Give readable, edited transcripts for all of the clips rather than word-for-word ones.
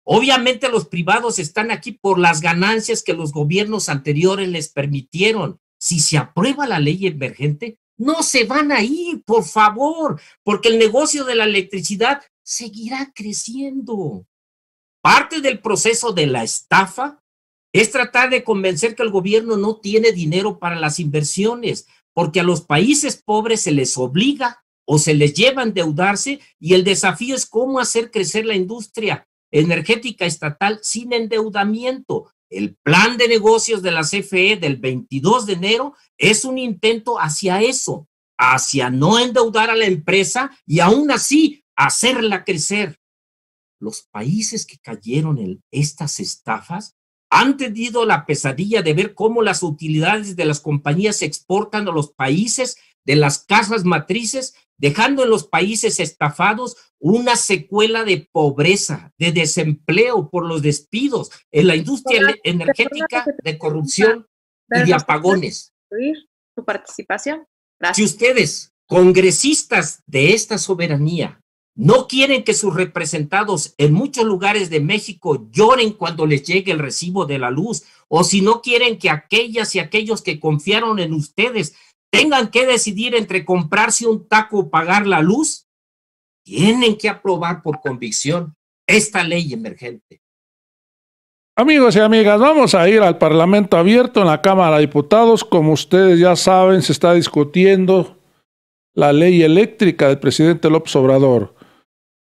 Obviamente los privados están aquí por las ganancias que los gobiernos anteriores les permitieron. Si se aprueba la ley emergente, no se van a ir, por favor, porque el negocio de la electricidad seguirá creciendo. Parte del proceso de la estafa es tratar de convencer que el gobierno no tiene dinero para las inversiones, porque a los países pobres se les obliga o se les lleva a endeudarse, y el desafío es cómo hacer crecer la industria energética estatal sin endeudamiento. El plan de negocios de la CFE del 22 de enero es un intento hacia eso, hacia no endeudar a la empresa y aún así hacerla crecer. Los países que cayeron en estas estafas han tenido la pesadilla de ver cómo las utilidades de las compañías se exportan a los países de las casas matrices, dejando en los países estafados una secuela de pobreza, de desempleo por los despidos, en la industria energética, de corrupción y de apagones. ¿Tu participación? Si ustedes, congresistas de esta soberanía, no quieren que sus representados en muchos lugares de México lloren cuando les llegue el recibo de la luz, o si no quieren que aquellas y aquellos que confiaron en ustedes tengan que decidir entre comprarse un taco o pagar la luz, tienen que aprobar por convicción esta ley emergente. Amigos y amigas, vamos a ir al Parlamento abierto en la Cámara de Diputados. Como ustedes ya saben, se está discutiendo la ley eléctrica del presidente López Obrador.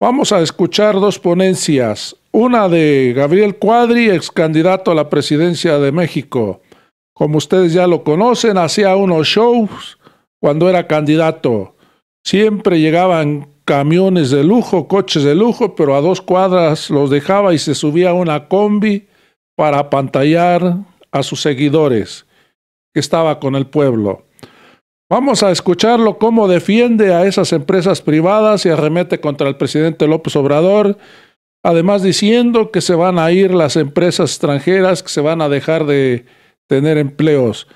Vamos a escuchar dos ponencias, una de Gabriel Cuadri, ex candidato a la presidencia de México. Como ustedes ya lo conocen, hacía unos shows cuando era candidato. Siempre llegaban camiones de lujo, coches de lujo, pero a 2 cuadras los dejaba y se subía a una combi para apantallar a sus seguidores, que estaba con el pueblo. Vamos a escucharlo cómo defiende a esas empresas privadas y arremete contra el presidente López Obrador, además diciendo que se van a ir las empresas extranjeras, que se van a dejar de tener empleos.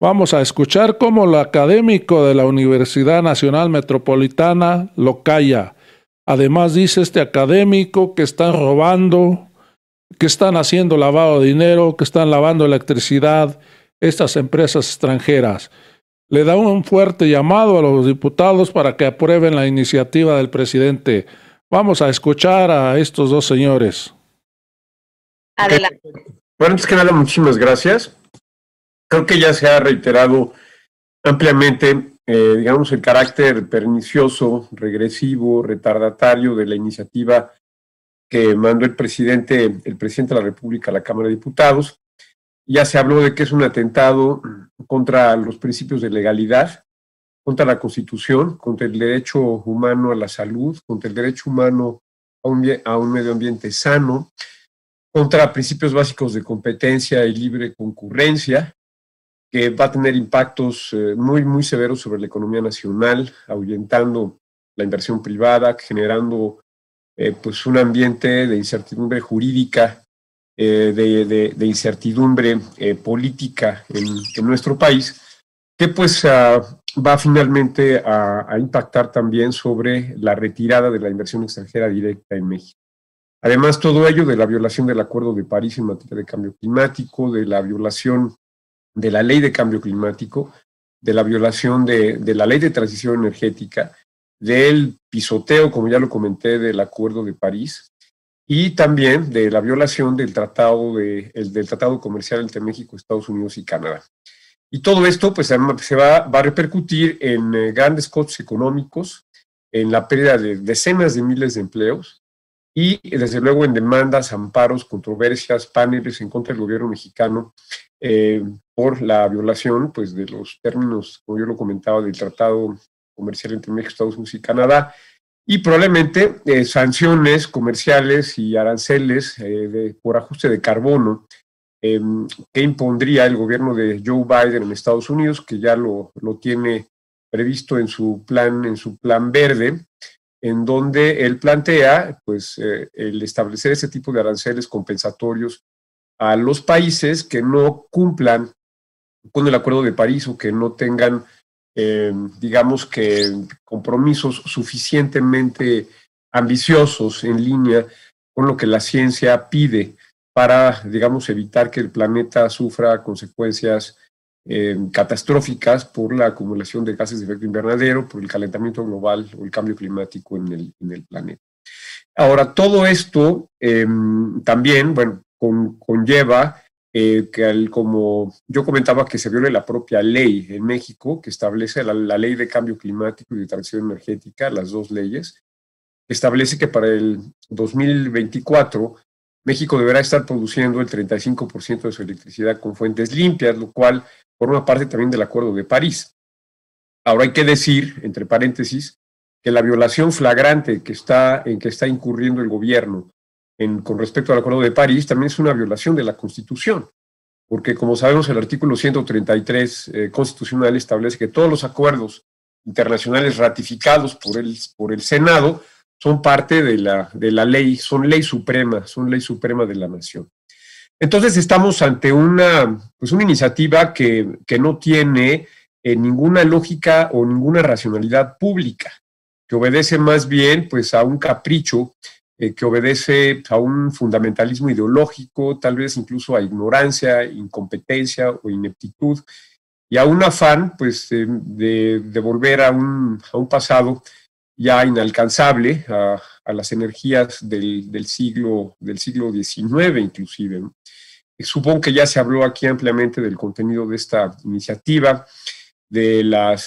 Vamos a escuchar cómo el académico de la Universidad Nacional Metropolitana lo calla. Además dice este académico que están robando, que están haciendo lavado de dinero, que están lavando electricidad estas empresas extranjeras. Le da un fuerte llamado a los diputados para que aprueben la iniciativa del presidente. Vamos a escuchar a estos dos señores. Adelante. Bueno, antes que nada, muchísimas gracias. Creo que ya se ha reiterado ampliamente, digamos, el carácter pernicioso, regresivo, retardatario de la iniciativa que mandó el presidente de la República a la Cámara de Diputados. Ya se habló de que es un atentado contra los principios de legalidad, contra la Constitución, contra el derecho humano a la salud, contra el derecho humano a un medio ambiente sano, contra principios básicos de competencia y libre concurrencia, que va a tener impactos muy, muy severos sobre la economía nacional, ahuyentando la inversión privada, generando pues un ambiente de incertidumbre jurídica, de incertidumbre política en nuestro país, que pues va finalmente a impactar también sobre la retirada de la inversión extranjera directa en México. Además, todo ello de la violación del Acuerdo de París en materia de cambio climático, de la violación de la Ley de Cambio Climático, de la violación de la Ley de Transición Energética, del pisoteo, como ya lo comenté, del Acuerdo de París, y también de la violación del tratado comercial entre México, Estados Unidos y Canadá. Y todo esto pues se va a repercutir en grandes costos económicos, en la pérdida de decenas de miles de empleos y desde luego en demandas, amparos, controversias, paneles en contra del gobierno mexicano por la violación pues de los términos, como yo lo comentaba, del tratado comercial entre México, Estados Unidos y Canadá, y probablemente sanciones comerciales y aranceles por ajuste de carbono que impondría el gobierno de Joe Biden en Estados Unidos, que ya lo tiene previsto en su plan verde, en donde él plantea pues, el establecer ese tipo de aranceles compensatorios a los países que no cumplan con el Acuerdo de París o que no tengan digamos que compromisos suficientemente ambiciosos en línea con lo que la ciencia pide para, digamos, evitar que el planeta sufra consecuencias catastróficas por la acumulación de gases de efecto invernadero, por el calentamiento global o el cambio climático en el planeta. Ahora, todo esto también, bueno, conlleva que como yo comentaba, que se viole la propia ley en México, que establece la ley de cambio climático y de transición energética, las dos leyes, establece que para el 2024 México deberá estar produciendo el 35% de su electricidad con fuentes limpias, lo cual forma parte también del Acuerdo de París. Ahora hay que decir, entre paréntesis, que la violación flagrante en que está incurriendo el gobierno con respecto al Acuerdo de París también es una violación de la Constitución, porque como sabemos el artículo 133 constitucional establece que todos los acuerdos internacionales ratificados por el Senado son parte de la ley, son ley suprema de la nación. Entonces estamos ante una iniciativa que no tiene ninguna lógica o ninguna racionalidad pública, que obedece más bien pues a un capricho, que obedece a un fundamentalismo ideológico, tal vez incluso a ignorancia, incompetencia o ineptitud, y a un afán pues de volver a un pasado ya inalcanzable, a las energías del siglo XIX inclusive, ¿no? Supongo que ya se habló aquí ampliamente del contenido de esta iniciativa, de la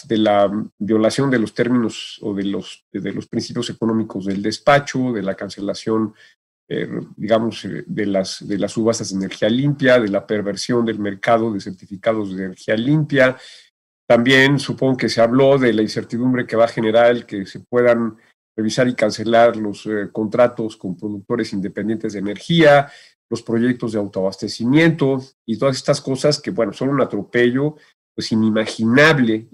violación de los términos o de los principios económicos del despacho, de la cancelación, digamos, de las subastas de energía limpia, de la perversión del mercado de certificados de energía limpia. También supongo que se habló de la incertidumbre que va a generar el que se puedan revisar y cancelar los contratos con productores independientes de energía, los proyectos de autoabastecimiento y todas estas cosas que, bueno, son un atropello pues inimaginable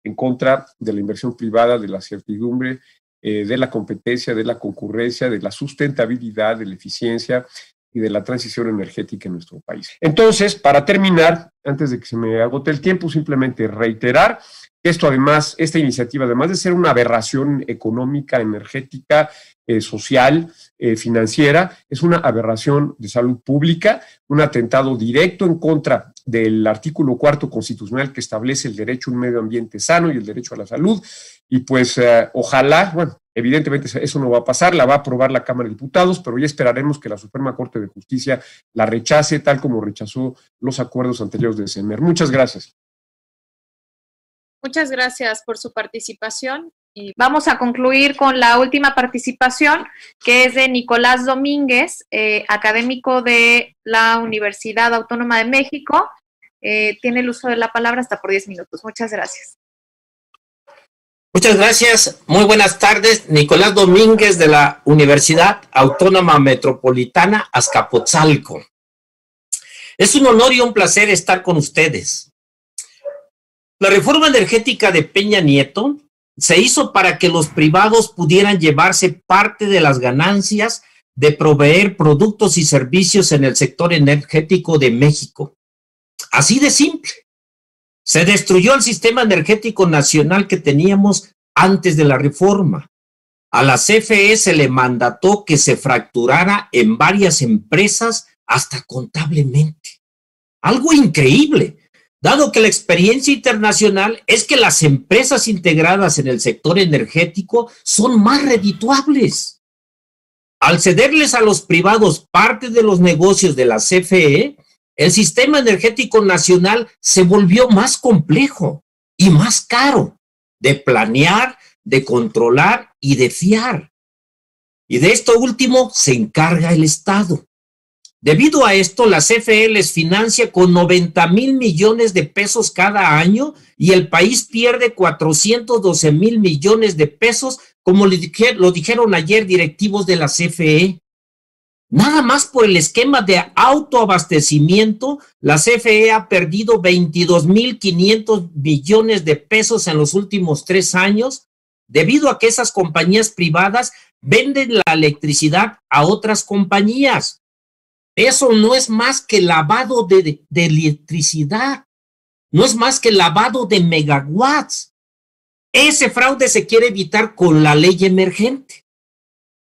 en contra de la inversión privada, de la certidumbre, de la competencia, de la concurrencia, de la sustentabilidad, de la eficiencia y de la transición energética en nuestro país. Entonces, para terminar, antes de que se me agote el tiempo, simplemente reiterar que esta iniciativa, además de ser una aberración económica, energética, social, financiera, es una aberración de salud pública, un atentado directo en contra del artículo 4 constitucional que establece el derecho a un medio ambiente sano y el derecho a la salud, y pues ojalá, bueno, evidentemente eso no va a pasar, la va a aprobar la Cámara de Diputados, pero ya esperaremos que la Suprema Corte de Justicia la rechace, tal como rechazó los acuerdos anteriores de CEMER. Muchas gracias. Muchas gracias por su participación. Y vamos a concluir con la última participación, que es de Nicolás Domínguez, académico de la Universidad Autónoma de México. Tiene el uso de la palabra hasta por 10 minutos. Muchas gracias. Muchas gracias. Muy buenas tardes. Nicolás Domínguez de la Universidad Autónoma Metropolitana Azcapotzalco. Es un honor y un placer estar con ustedes. La reforma energética de Peña Nieto se hizo para que los privados pudieran llevarse parte de las ganancias de proveer productos y servicios en el sector energético de México. Así de simple. Se destruyó el sistema energético nacional que teníamos antes de la reforma. A la CFE se le mandató que se fracturara en varias empresas hasta contablemente. Algo increíble, dado que la experiencia internacional es que las empresas integradas en el sector energético son más redituables. Al cederles a los privados parte de los negocios de la CFE, el sistema energético nacional se volvió más complejo y más caro de planear, de controlar y de fiar. Y de esto último se encarga el Estado. Debido a esto, la CFE les financia con 90,000 millones de pesos cada año y el país pierde 412,000 millones de pesos, como lo dijeron ayer directivos de la CFE. Nada más por el esquema de autoabastecimiento, la CFE ha perdido 22,500 millones de pesos en los últimos 3 años, debido a que esas compañías privadas venden la electricidad a otras compañías. Eso no es más que lavado de electricidad, no es más que lavado de megawatts. Ese fraude se quiere evitar con la ley emergente.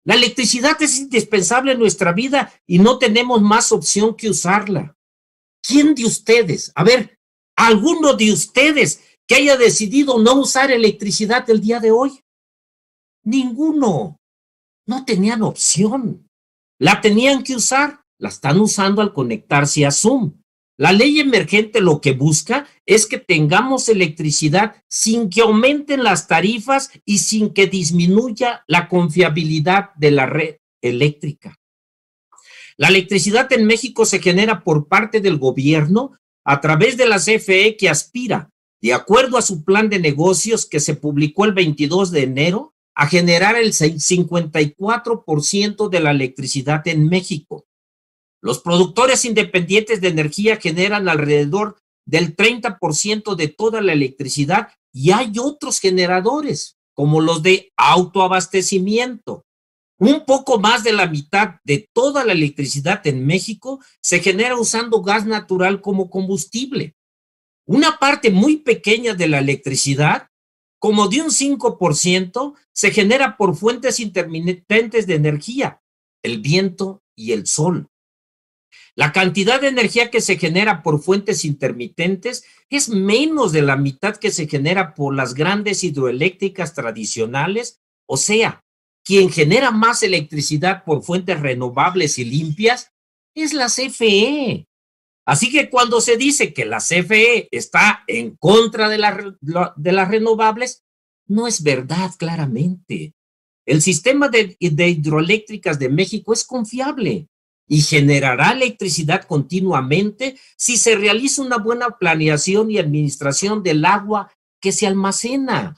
La electricidad es indispensable en nuestra vida y no tenemos más opción que usarla. ¿Quién de ustedes, a ver, alguno de ustedes que haya decidido no usar electricidad el día de hoy? Ninguno. No tenían opción. La tenían que usar. La están usando al conectarse a Zoom. La ley emergente lo que busca es que tengamos electricidad sin que aumenten las tarifas y sin que disminuya la confiabilidad de la red eléctrica. La electricidad en México se genera por parte del gobierno a través de la CFE, que aspira, de acuerdo a su plan de negocios que se publicó el 22 de enero, a generar el 54% de la electricidad en México. Los productores independientes de energía generan alrededor del 30% de toda la electricidad y hay otros generadores, como los de autoabastecimiento. Un poco más de la mitad de toda la electricidad en México se genera usando gas natural como combustible. Una parte muy pequeña de la electricidad, como de un 5%, se genera por fuentes intermitentes de energía, el viento y el sol. La cantidad de energía que se genera por fuentes intermitentes es menos de la mitad que se genera por las grandes hidroeléctricas tradicionales, o sea, quien genera más electricidad por fuentes renovables y limpias es la CFE. Así que cuando se dice que la CFE está en contra de las renovables, no es verdad claramente. El sistema de hidroeléctricas de México es confiable y generará electricidad continuamente si se realiza una buena planeación y administración del agua que se almacena.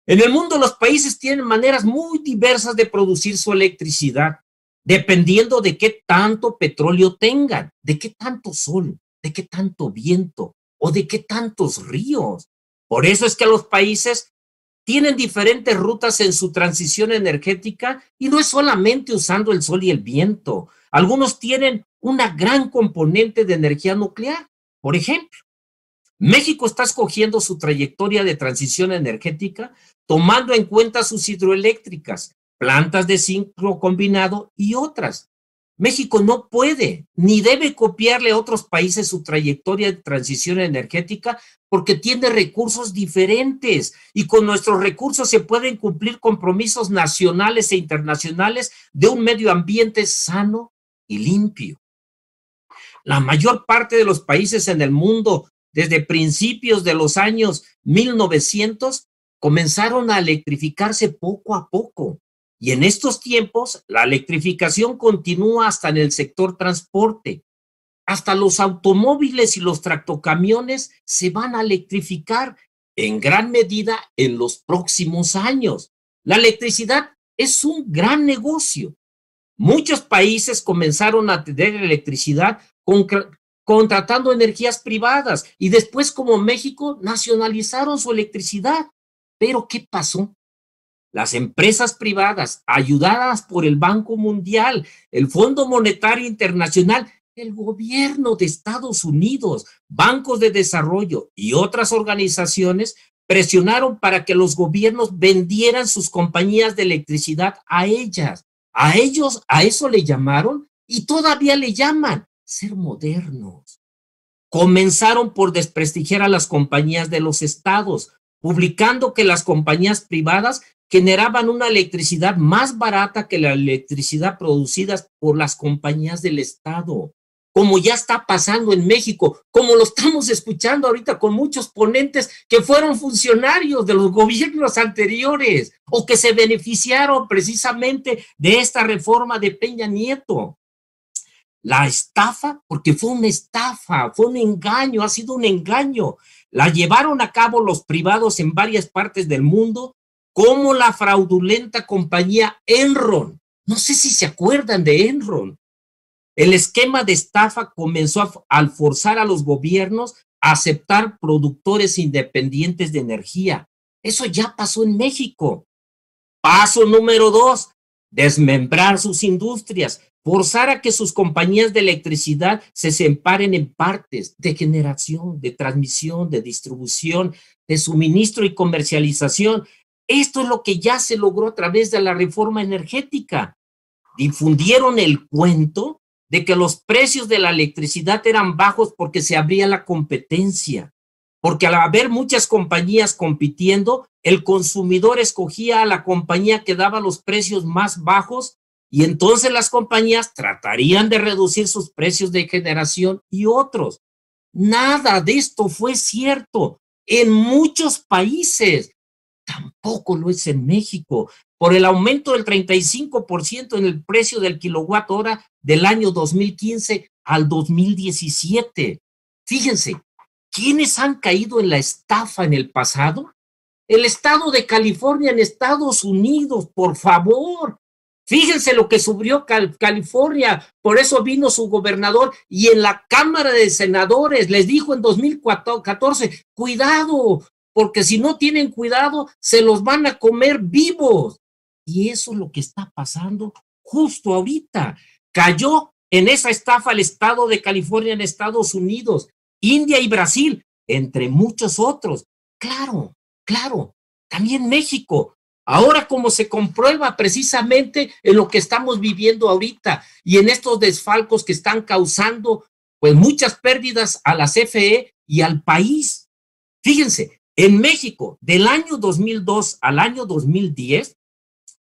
En el mundo los países tienen maneras muy diversas de producir su electricidad, dependiendo de qué tanto petróleo tengan, de qué tanto sol, de qué tanto viento o de qué tantos ríos. Por eso es que los países tienen diferentes rutas en su transición energética y no es solamente usando el sol y el viento. Algunos tienen una gran componente de energía nuclear. Por ejemplo, México está escogiendo su trayectoria de transición energética tomando en cuenta sus hidroeléctricas, plantas de ciclo combinado y otras. México no puede ni debe copiarle a otros países su trayectoria de transición energética porque tiene recursos diferentes y con nuestros recursos se pueden cumplir compromisos nacionales e internacionales de un medio ambiente sano y limpio. La mayor parte de los países en el mundo, desde principios de los años 1900, comenzaron a electrificarse poco a poco. Y en estos tiempos, la electrificación continúa hasta en el sector transporte. Hasta los automóviles y los tractocamiones se van a electrificar en gran medida en los próximos años. La electricidad es un gran negocio. Muchos países comenzaron a tener electricidad contratando energías privadas y después, como México, nacionalizaron su electricidad. Pero ¿qué pasó? Las empresas privadas, ayudadas por el Banco Mundial, el Fondo Monetario Internacional, el gobierno de Estados Unidos, bancos de desarrollo y otras organizaciones presionaron para que los gobiernos vendieran sus compañías de electricidad a ellas. A ellos, a eso le llamaron y todavía le llaman ser modernos. Comenzaron por desprestigiar a las compañías de los estados, publicando que las compañías privadas generaban una electricidad más barata que la electricidad producida por las compañías del Estado, como ya está pasando en México, como lo estamos escuchando ahorita con muchos ponentes que fueron funcionarios de los gobiernos anteriores o que se beneficiaron precisamente de esta reforma de Peña Nieto. La estafa, porque fue una estafa, fue un engaño, ha sido un engaño. La llevaron a cabo los privados en varias partes del mundo, como la fraudulenta compañía Enron. No sé si se acuerdan de Enron. El esquema de estafa comenzó al forzar a los gobiernos a aceptar productores independientes de energía. Eso ya pasó en México. Paso número 2, desmembrar sus industrias, forzar a que sus compañías de electricidad se separen en partes de generación, de transmisión, de distribución, de suministro y comercialización. Esto es lo que ya se logró a través de la reforma energética. Difundieron el cuento de que los precios de la electricidad eran bajos porque se abría la competencia, porque al haber muchas compañías compitiendo, el consumidor escogía a la compañía que daba los precios más bajos y entonces las compañías tratarían de reducir sus precios de generación y otros. Nada de esto fue cierto en muchos países. Tampoco lo es en México, por el aumento del 35% en el precio del kilowatt hora del año 2015 al 2017. Fíjense, ¿quiénes han caído en la estafa en el pasado? El estado de California en Estados Unidos, por favor. Fíjense lo que subió California, por eso vino su gobernador y en la Cámara de Senadores les dijo en 2014, cuidado, porque si no tienen cuidado, se los van a comer vivos. Y eso es lo que está pasando justo ahorita. Cayó en esa estafa el estado de California en Estados Unidos, India y Brasil, entre muchos otros. Claro, también México. Ahora como se comprueba precisamente en lo que estamos viviendo ahorita y en estos desfalcos que están causando pues muchas pérdidas a la CFE y al país. Fíjense, en México, del año 2002 al año 2010,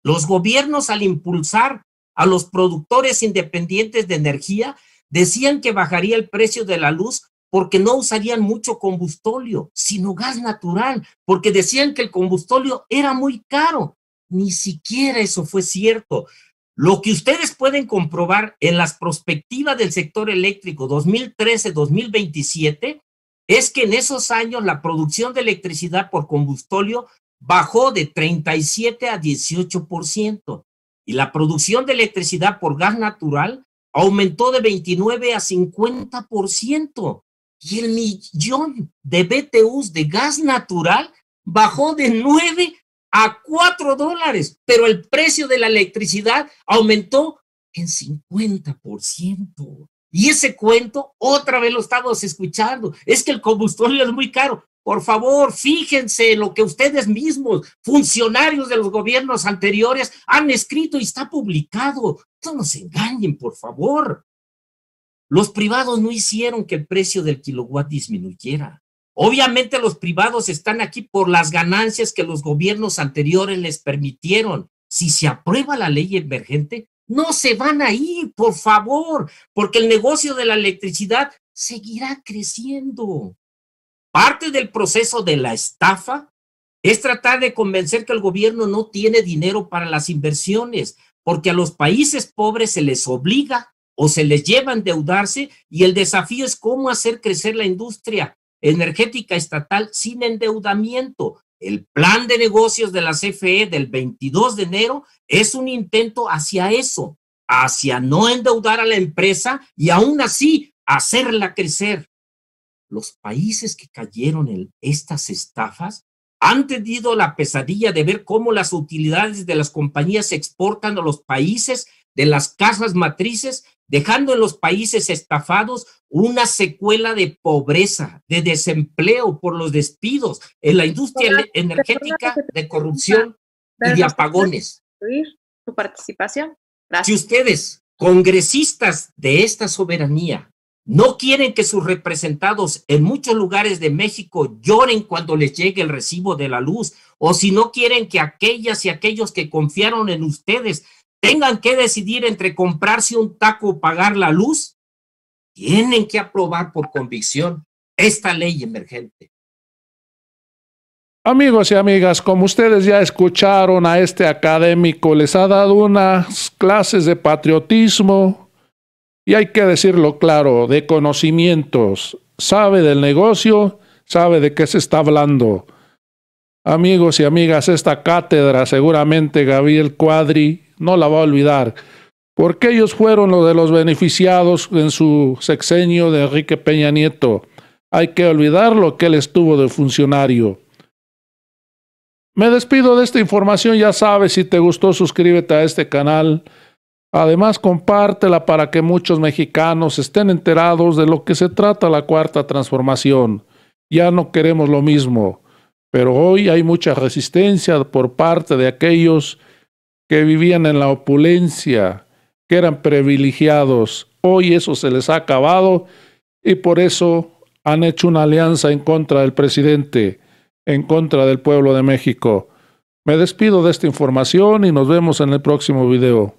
los gobiernos al impulsar a los productores independientes de energía decían que bajaría el precio de la luz porque no usarían mucho combustóleo, sino gas natural, porque decían que el combustóleo era muy caro. Ni siquiera eso fue cierto. Lo que ustedes pueden comprobar en las perspectivas del sector eléctrico 2013-2027 es que en esos años la producción de electricidad por combustóleo bajó de 37 a 18% y la producción de electricidad por gas natural aumentó de 29 a 50%. Y el millón de BTUs de gas natural bajó de 9 a $4, pero el precio de la electricidad aumentó en 50%. Y ese cuento, otra vez lo estamos escuchando, es que el combustible es muy caro. Por favor, fíjense en lo que ustedes mismos, funcionarios de los gobiernos anteriores, han escrito y está publicado. No nos engañen, por favor. Los privados no hicieron que el precio del kilowatt disminuyera. Obviamente los privados están aquí por las ganancias que los gobiernos anteriores les permitieron. Si se aprueba la ley emergente, no se van a ir, por favor, porque el negocio de la electricidad seguirá creciendo. Parte del proceso de la estafa es tratar de convencer que el gobierno no tiene dinero para las inversiones, porque a los países pobres se les obliga o se les lleva a endeudarse y el desafío es cómo hacer crecer la industria energética estatal sin endeudamiento. El plan de negocios de la CFE del 22 de enero es un intento hacia eso, hacia no endeudar a la empresa y aún así hacerla crecer. Los países que cayeron en estas estafas han tenido la pesadilla de ver cómo las utilidades de las compañías se exportan a los países de las casas matrices, dejando en los países estafados una secuela de pobreza, de desempleo por los despidos en la industria energética, de corrupción y de apagones. Su participación. Gracias. Si ustedes, congresistas de esta soberanía, no quieren que sus representados en muchos lugares de México lloren cuando les llegue el recibo de la luz, o si no quieren que aquellas y aquellos que confiaron en ustedes tengan que decidir entre comprarse un taco o pagar la luz, tienen que aprobar por convicción esta ley emergente. Amigos y amigas, como ustedes ya escucharon a este académico, les ha dado unas clases de patriotismo y hay que decirlo claro, de conocimientos. Sabe del negocio, sabe de qué se está hablando. Amigos y amigas, esta cátedra seguramente Gabriel Cuadri no la va a olvidar, porque ellos fueron los de los beneficiados en su sexenio de Enrique Peña Nieto. Hay que olvidar lo que él estuvo de funcionario. Me despido de esta información, ya sabes, si te gustó suscríbete a este canal. Además compártela para que muchos mexicanos estén enterados de lo que se trata la Cuarta Transformación. Ya no queremos lo mismo. Pero hoy hay mucha resistencia por parte de aquellos que vivían en la opulencia, que eran privilegiados. Hoy eso se les ha acabado y por eso han hecho una alianza en contra del presidente, en contra del pueblo de México. Me despido de esta información y nos vemos en el próximo video.